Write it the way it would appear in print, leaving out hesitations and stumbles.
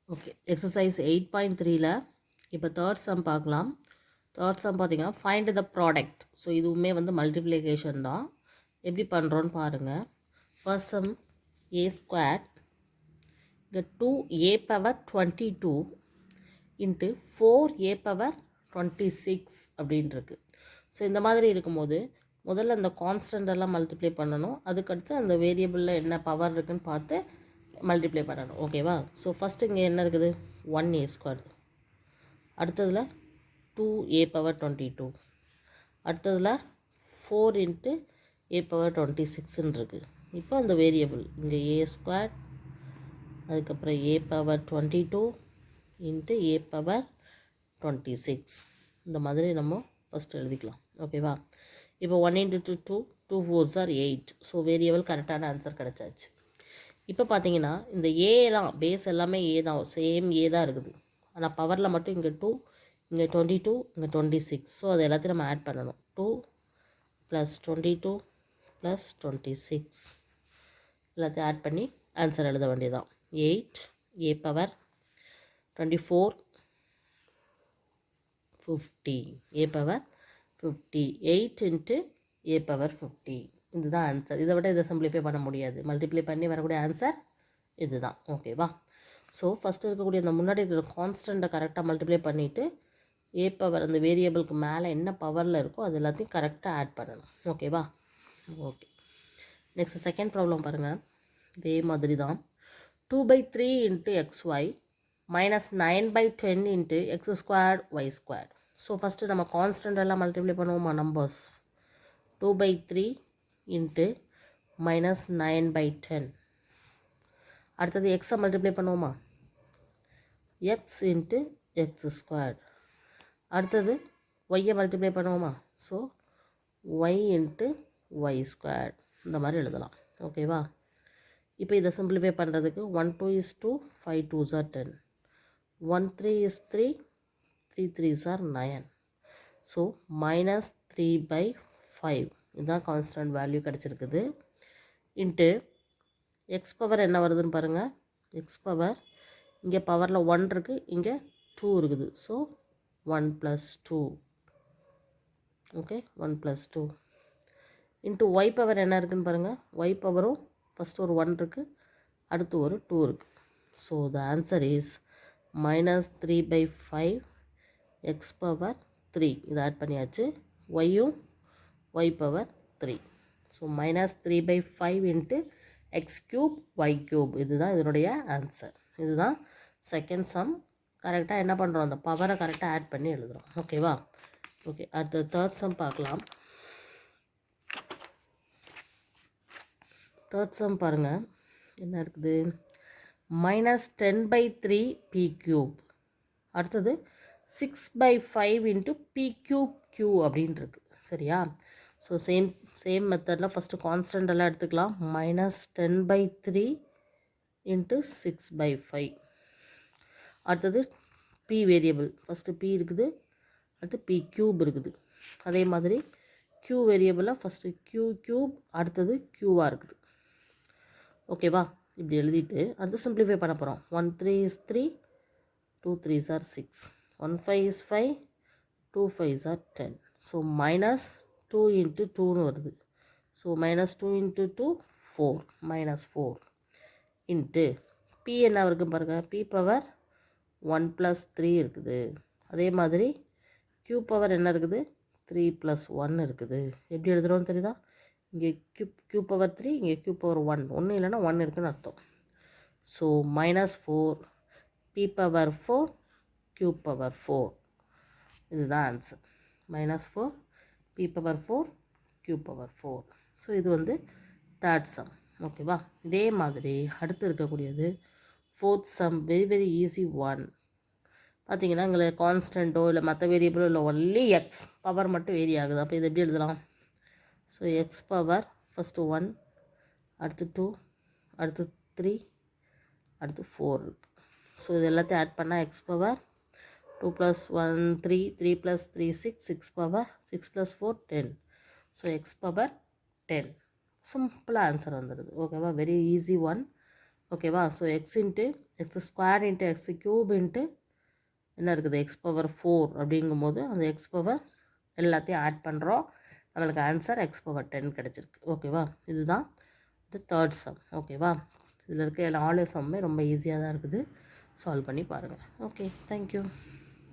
Okay, exercise 8.3ல இப்போ third sum பார்க்கலாம். Third sum பார்த்தீங்கன்னா ஃபைண்ட் த ப்ராடக்ட். ஸோ இதுவுமே வந்து மல்டிப்ளிகேஷன் தான். எப்படி பண்ணுறோன்னு பாருங்கள். ஃபர்ஸ்ட் சம் ஏ ஸ்கொயர் இங்கே 2a power 22 into 4a power 26 அப்படின்ட்டுருக்கு. ஸோ இந்த மாதிரி இருக்கும்போது முதல்ல அந்த கான்ஸ்டன்டெல்லாம் மல்டிப்ளை பண்ணணும். அதுக்கடுத்து அந்த வேரியபிளில் என்ன பவர் இருக்குதுன்னு பார்த்து மல்டிப்ளை பண்ணணும். ஓகேவா? ஸோ ஃபஸ்ட்டு இங்கே என்ன இருக்குது? 1a square. அடுத்ததில் 2a பவர் 22. அடுத்ததில் 4 இன்ட்டு a பவர் 26ன்னு இருக்குது. இப்போ அந்த வேரியபிள் இங்கே a ஸ்கொயர், அதுக்கப்புறம் a power 22 into a power 26. இந்த மாதிரி நம்ம ஃபஸ்ட்டு எழுதிக்கலாம். ஓகேவா? இப்போ 1 into 2 2 4s are 8. So variable கரெக்டான ஆன்சர் கிடச்சாச்சு. இப்போ பார்த்தீங்கன்னா இந்த ஏலாம் பேஸ் எல்லாமே ஏ தான், சேம் ஏ தான் இருக்குது. ஆனால் பவரில் மட்டும் இங்கே 2, இங்கே 22, இங்கே 26. ஸோ அது எல்லாத்தையும் நம்ம ஆட் பண்ணணும். 2 + 22 + 26 எல்லாத்தையும் ஆட் பண்ணி ஆன்சர் எழுத வேண்டியதான். 8 a power 24 50 a power 50 8 into a power 50. இதுதான் ஆன்சர். இதை விட இதை சிம்பிளிஃபை பண்ண முடியாது. மல்டிப்ளை பண்ணி வரக்கூடிய ஆன்சர் இதுதான். ஓகேவா? ஸோ ஃபஸ்ட்டு இருக்கக்கூடிய அந்த முன்னாடி இருக்கிற கான்ஸ்டண்ட்டை கரெக்டாக மல்டிப்ளை பண்ணிவிட்டு ஏ பவர் அந்த வேரியபிளுக்கு மேலே என்ன பவரில் இருக்கோ அது எல்லாத்தையும் கரெக்டாக ஆட் பண்ணணும். ஓகேவா? ஓகே, நெக்ஸ்ட் செகண்ட் ப்ராப்ளம் பாருங்கள். இதே மாதிரி தான். 2/3 into XY minus 9/10 into x²y². So first நம்ம கான்ஸ்டன்ட் எல்லாம் மல்டிப்ளை பண்ணுவோமா? Numbers 2/3 into minus 9/10. அடுத்தது எக்ஸை மல்டிப்ளை பண்ணுவோமா? X into x². அடுத்தது ஒய்யை மல்டிப்ளை பண்ணுவோமா? So y into y². இந்த மாதிரி எழுதலாம். ஓகேவா? இப்போ இதை சிம்பிளிஃபை பண்ணுறதுக்கு 1 2 is 2, 5 2s are 10, 1 3 is 3, 3 3s are 9. So minus 3/5 இதுதான் கான்ஸ்டன்ட் வேல்யூ கிடச்சிருக்குது. இன்ட்டு எக்ஸ் பவர் என்ன வருதுன்னு பாருங்கள். எக்ஸ் பவர் இங்கே பவரில் 1 இருக்குது, இங்கே 2 இருக்குது. So 1 + 2. Okay, 1 + 2 into y power என்ன இருக்குதுன்னு பாருங்கள். ஒய் பவரும் ஃபஸ்ட்டு ஒரு 1 இருக்குது, அடுத்து ஒரு 2 இருக்குது. So the answer is minus 3/5 x power 3. இதை ஆட் பண்ணியாச்சு. ஒய்யும் y power 3. So minus 3/5 into x³ y³ இதுதான் இதனுடைய ஆன்சர். இதுதான் செகண்ட் சம். கரெக்டாக என்ன பண்ணுறோம்? அந்த பவரை கரெக்டாக ஆட் பண்ணி எழுதுகிறோம். ஓகேவா? ஓகே, அடுத்த தேர்ட் சம் பார்க்கலாம். தேர்ட் சம் பாருங்கள், என்ன இருக்குது? Minus 10/3 p³. அடுத்தது 6/5 இன்ட்டு p³ அப்படின்னு இருக்குது. சரியா? ஸோ சேம் மெத்தடில் ஃபஸ்ட்டு கான்ஸ்டன்ட் எல்லாம் எடுத்துக்கலாம். Minus 10/3 into 6/5. அடுத்தது p வேரியபிள். ஃபஸ்ட்டு p இருக்குது, அடுத்து p³ இருக்குது. அதே மாதிரி q வேரியபிளில் ஃபஸ்ட்டு q³, அடுத்தது q இருக்குது. ஓகேவா? இப்படி எழுதிட்டு அடுத்து சிம்பிளிஃபை பண்ண போகிறோம். 1 3 is 3, 2 3s are 6, 1 5 is 5, 2 5s are 10. So minus 2 into 2ன்னு வருது. So minus 2 into 2 4, minus 4 into p என்ன இருக்குது பாருங்கள். p பவர் 1 + 3 இருக்குது. அதே மாதிரி q பவர் என்ன இருக்குது? 3 + 1 இருக்குது. எப்படி எழுதுகிறோன்னு தெரியுதா? இங்கே q பவர் 3, இங்கே q பவர் 1. ஒன்றும் இல்லைன்னா 1 இருக்குதுன்னு அர்த்தம். So minus 4 p power 4 q power 4. இதுதான் answer. Minus 4 p power 4 q power 4. So இது வந்து தேர்ட் சம். ஓகேவா? இதே மாதிரி அடுத்து இருக்கக்கூடியது fourth some. Very very easy one. பார்த்தீங்கன்னா இங்கே கான்ஸ்டண்ட்டோ இல்லை மற்ற வேரியபிளோ இல்லை, ஒன்லி எக்ஸ் பவர் மட்டும் வேரி ஆகுது. அப்போ இது எப்படி எழுதலாம்? ஸோ எக்ஸ் பவர் ஃபஸ்ட்டு 1, அடுத்து 2, அடுத்து 3, அடுத்து 4 இருக்குது. ஸோ இது எல்லாத்தையும் ஆட் பண்ணால் x power 2 + 1 3, 3 + 3 6, 6 power 6 + 4 10. So x power 10. சிம்பிளாக ஆன்சர் வந்துடுது. ஓகேவா? Very easy one. ஓகேவா? So x into x square into x cube into என்ன இருக்குது எக்ஸ் பவர் 4 அப்படிங்கும்போது அந்த எக்ஸ் பவர் எல்லாத்தையும் ஆட் பண்ணுறோம். நம்மளுக்கு ஆன்சர் எக்ஸ் பவர் 10 கிடச்சிருக்கு. ஓகேவா? இதுதான் இது தேர்ட் சம். ஓகேவா? இதில் இருக்க 4 சம்மே ரொம்ப ஈஸியாக தான் இருக்குது. சால்வ் பண்ணி பாருங்கள். Okay, thank you.